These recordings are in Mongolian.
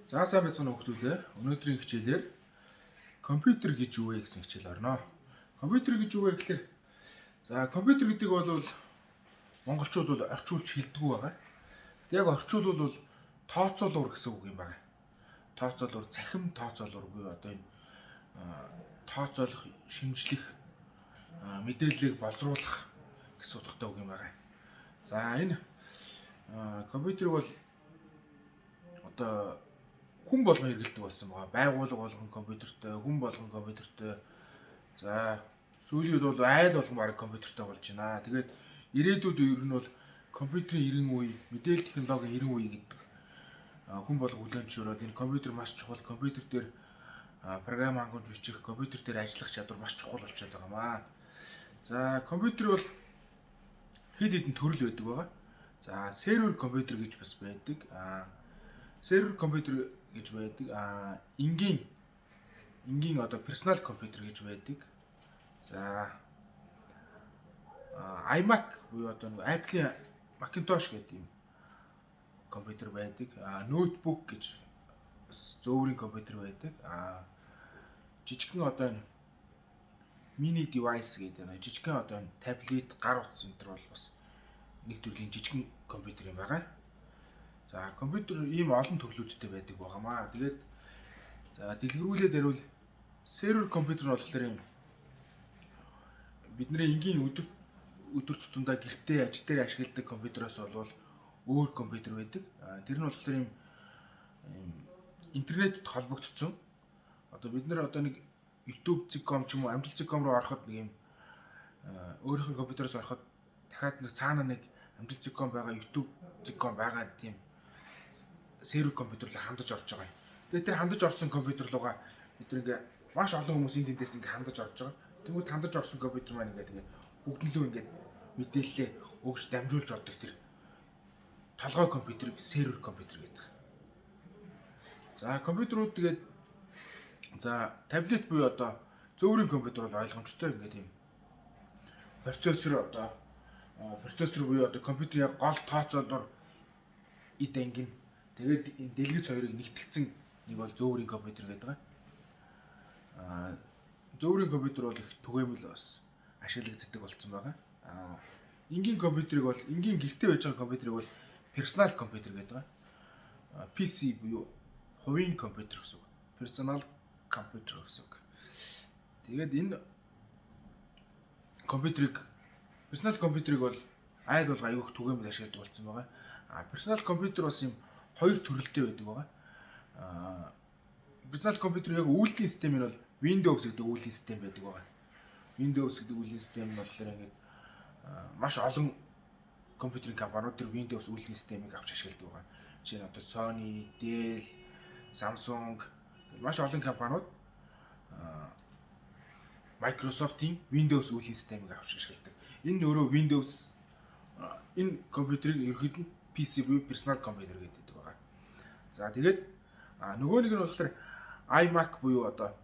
За сайн байцгаана уу хүмүүс. Өнөөдрийн хичээлээр компьютер гэж юу вэ гэсэн хичээл орно. Компьютер гэж юу вэ гэхээр компьютер гэдэг бол монголчууд бол орчуулж хэлдэггүй байгаа. Яг орчуулбал тооцоолуур гэсэн үг юм байна. Тооцоолуур, цахим тооцоолуур буюу одоо энэ тооцоолох, шинжлэх, мэдээллийг боловсруулах гэсэн утгатай үг юм байна. За энэ компьютер бол одоо хүн болгон хэрэглэдэг болсон байгаа. Байгууллага болгон компьютертэй, хүн болгон компьютертэй. За сүүлийн үед бол айл болгон баг компьютертэй болж байна. Тэгээд ирээдүйд ер нь бол компьютерийн 90 үе, мэдээлэл технологийн 90 үе гэдэг хүн болго хүлээн зөвшөөрөөд энэ компьютер маш чухал, компьютер дээр програм хангамж бичих, компьютер дээр ажиллах чадвар маш чухал болчиход байгаамаа. За компьютер бол хэд хэдэн төрөл байдаг байгаа. За сервер компьютер гэж бас байдаг. Сервер компьютер гэж байдаг. Энгийн одоо персонал компьютер гэж байдаг. За iMac буюу одоо нэг Apple-ийн Macintosh гэдэг юм компьютер байдаг. Ноутбук гэж бас зөөврийн компьютер байдаг. Жижигхэн одоо энэ mini device гэдэг нэг жижигхэн одоо энэ таблет, гар утас энэ төр бол бас нэг төрлийн жижигхэн компьютер юм байна. За компьютер ийм олон төрлүүдтэй байдаг байгаамаа. Тэгээд за дэлгэрүүлээд ярил сервер компьютер нь болохоор юм бидний энгийн өдөр тутамдаа гэртээ ажил дээр ашигладаг компьютероос бол өөр компьютер байдаг. Тэр нь болохоор юм интернетд холбогдсон. Одоо бид нар одоо нэг YouTube.com ч юм уу Amжилт.com руу ороход нэг юм өөрийнхөө компьютероос ороход дахиад нэг цаана нэг Amжилт.com байгаа, YouTube.com байгаа тийм сервер компьютер руу хандаж орж байгаа юм. Тэгээд тэр хандаж орсон компьютер руугаа бид ингээ маш олон хүмүүсийн тэндээс ингээ хандаж орж байгаа. Тэгвэл хандаж орсон компьютер маань ингээ бүгдлөө ингээ мэдээлэлээ өгч дамжуулж ордог тэр толгой компьютерийг сервер компьютер гэдэг. За компьютерууд тэгээд за таблет буюу одоо зөөврийн компьютер бол ойлгомжтой ингээ тийм процессор буюу одоо компьютерийн гол тооцоолоор эд ангин тэгээд энэ дэлгэц хоёрыг нэгтгэсэн нэг бол зөөврийн компьютер гэдэг байгаа. Зөөврийн компьютер бол их түгээмэл бас ашиглагддаг болсон байгаа. Энгийн компьютерийг бол энгийн гэртээ байж байгаа компьютерийг бол персонал компьютер гэдэг байгаа. PC буюу хувийн компьютер гэсэн үг. Персонал компьютер гэсэн үг. Тэгээд энэ персонал компьютерийг бол айл бол аюух түгээмэл ашигладаг болсон байгаа. Персонал компьютер бас юм хоёр төрөлтэй байдаг байгаа. Персонал компьютер яг үйлдвэрлэлийн систем нь бол Windows гэдэг үйлдвэрлэлийн систем байдаг байгаа. Windows гэдэг үйлдвэрлэлийн систем нь болохоор ингээд маш олон компьютерийн компаниуд тэр Windows үйлдвэрлэлийн системийг авч ашигладаг байгаа. Жишээ нь одоо Sony, Dell, Samsung маш олон компаниуд Microsoft-ийн Windows үйлдвэрлэлийн системийг авч ашигладаг. Энэ өөрөө Windows энэ компьютерийг ерөөд нь PC буюу персонал компьютер гэдэг байгаа. За тэгээд нөгөө нэг нь болохоор iMac буюу одоо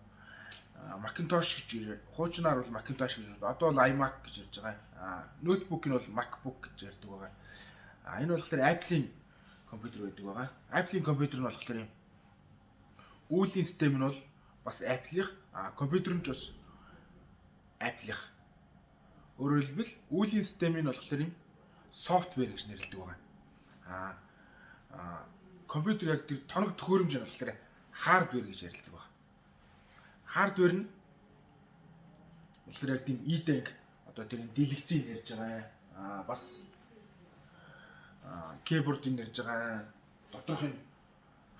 Macintosh гэж хуучнаар бол Macintosh гэж одоо бол iMac гэж ярьж байгаа. Ноутбук нь бол MacBook гэж ярьдаг байгаа. Энэ болохоор Apple-ийн компьютер байдаг байгаа. Apple-ийн компьютер нь болохоор юм үйлдвэрлэлийн систем нь бол бас Apple-ийн компьютер нь ч бас Apple-ийн. Өөрөөр хэлбэл үйлдвэрлэлийн систем нь болохоор юм софтвер гэж нэрлэдэг байгаа. Компьютер яг тэр тоног төхөөрөмж нь болохоор хардвер гэж ярилдаг байна. Хардвер нь болохоор яг тийм E-Tank одоо тэр дэлгэцийг ярьж байгаа. Бас keyboard-ыг ярьж байгаа. Доторх нь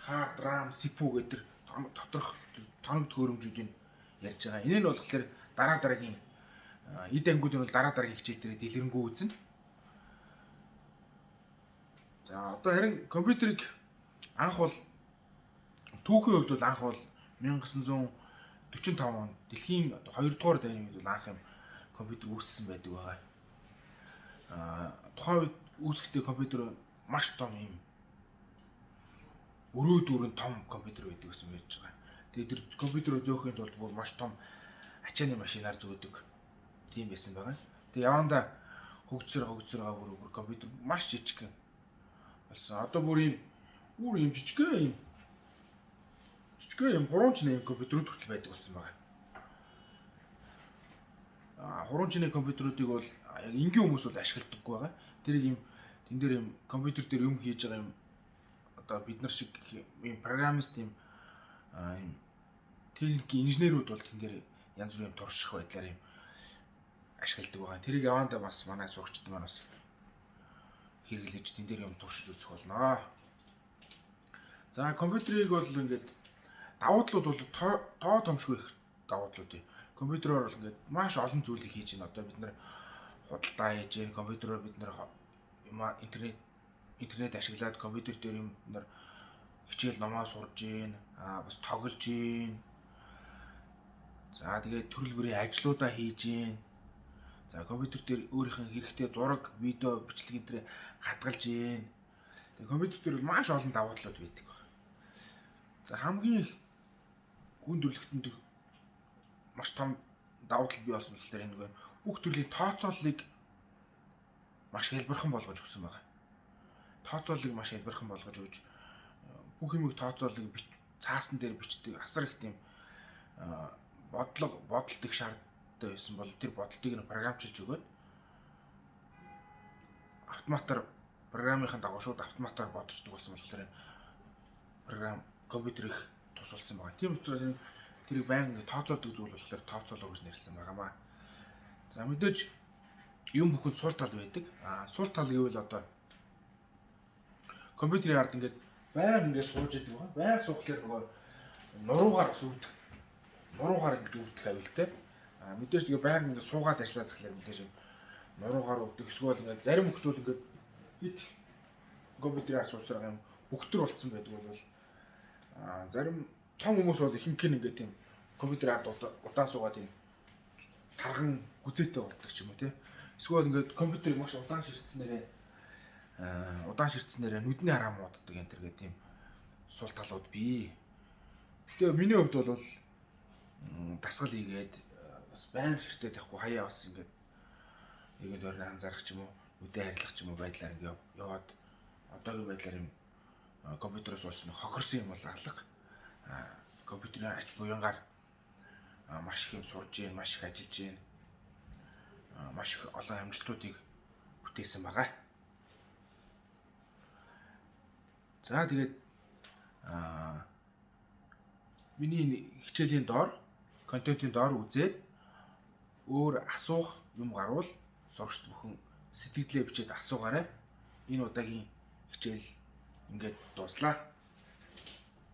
hard, RAM, CPU гэдэг доторх тоног төхөөрөмжүүдийг ярьж байгаа. Энэ нь болохоор дараагийн E-Tank-ууд нь бол дараагийн хичээл дээр дэлгэрэнгүй үзнэ. За одоо харин компьютерийг анх бол түүхийн хувьд бол анх бол 1945 онд дэлхийн одоо 2 дугаар дайны үед бол анх юм компьютер үүссэн байдаг байгаа. Тухайн үед үүсгэхдээ компьютер маш том юм өрөөдүүрэн том компьютер байдаг гэсэн байж байгаа. Тэгээд тэр компьютерөө зөөхөнд бол бүр маш том ачааны машинаар зөөдөг тийм байсан байгаа. Тэгээд явандаа хөгжсөр бүр компьютер маш жижиг болсон. Одоо бүр юм жижигхэн юм жижигхэн юм хуруунчны компьютерүүд хүртэл байдаг болсон байна. Хуруунчны компьютеруудыг бол яг энгийн хүмүүс бол ашигладаггүй байгаа. Тэрийг юм тэн дээр юм компьютер дээр юм хийж байгаа юм одоо бид нар шиг юм программист юм техникийн инженерүүд бол тэн дээр янз бүрийн турших байдлаар юм ашигладаг байгаа. Тэрийг явандаа бас манай сурагчид маань бас хэрэглэж тэн дээр юм туршиж үзэх болно. За компьютерийг бол ингээд давуу талууд бол тоо томшгүй их давуу талууд. Компьютероор бол ингээд маш олон зүйлийг хийж байна. Одоо бид нэр худалдаа хийж байна. Компьютероор бид нэр интернет ашиглаад компьютер дээр юм нар хичээл номоо сурж байна. Бас тоглож байна. За тэгээд төрөл бүрийн ажлуудаа хийж байна. За компьютер дээр өөрийнх нь хэрэгтэй зураг, видео, бичлэг энэ төр хадгалж байна. Тэгээд компьютер дээр бол маш олон давуу талууд байдаг байна. За хамгийн их хүн төрөлхтөнд маш том давуу тал бий болсон болохоор энэ нэг бүх төрлийн тооцооллыг маш хэлбэрхэн болгож өгсөн байна. Тооцооллыг маш хэлбэрхэн болгож өгч бүх юмыг тооцооллыг цаасан дээр бичдэг асар их тийм бодолт их шаардтай байсан бол тэр бодлыг нь програмчилж өгөөд автоматар программын дагуу шууд автоматар бодчихдог болсон болохоор програм компьютер их тус болсон байгаа. Тийм учраас тэрийг байнга тооцоолдог зүйл болохоор тооцоолоо гэж нэрлсэн байгаамаа. За мэдээж юм бүхэнд сул тал байдаг. Сул тал гэвэл одоо компьютерийн ард ингээд байнга ингээд сууж идэг байгаа. Байнга суухлаар нөгөө нуруугаар сүйдэх. Нуруугаар ингэж өвдөх аюултай. Мэдээж тэгээ байнга ингээд суугаад ажиллаад тахлаар мэдээж нуруугаар өвдөх. Эсвэл ингээд зарим хүмүүс ингээд хит компьютерийн ард суусрах юм бөхтөр болцсон байдаг бол зарим том хүмүүс бол ихэнх нь ингээд тийм компьютерийн ард удаан суугаад тийм тархан гүзээтэй болдог ч юм уу тий. Эсвэл ингээд компьютерийг маш удаан ширтснээрээ нүдний хараа мууддаг энэ төр гэх тийм сул талууд бий. Гэтэ миний хувьд бол дасгал хийгээд бас байнга ширтээд явахгүй хаяа бас ингээд ойрны анзаарах ч юм уу, нүдэ харилцах ч юм уу байдлаар ингээд яваад одоогийн байдлаар юм компьютероос болж хохирсон юм бол алга. Компьютерийн ач буянгаар маш их юм сурж гин, маш их ажиллаж гин. Маш их олон амжилтуудыг бүтээсэн байгаа. За тэгээд миний хичээлийн доор, контентын доор үзээд өөр асуух юм гарвал сурагчд бүхэн сэтгэлдээ бичээд асуугаарай. Энэ удаагийн хичээл ингээд дуслаа.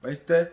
Баяртай.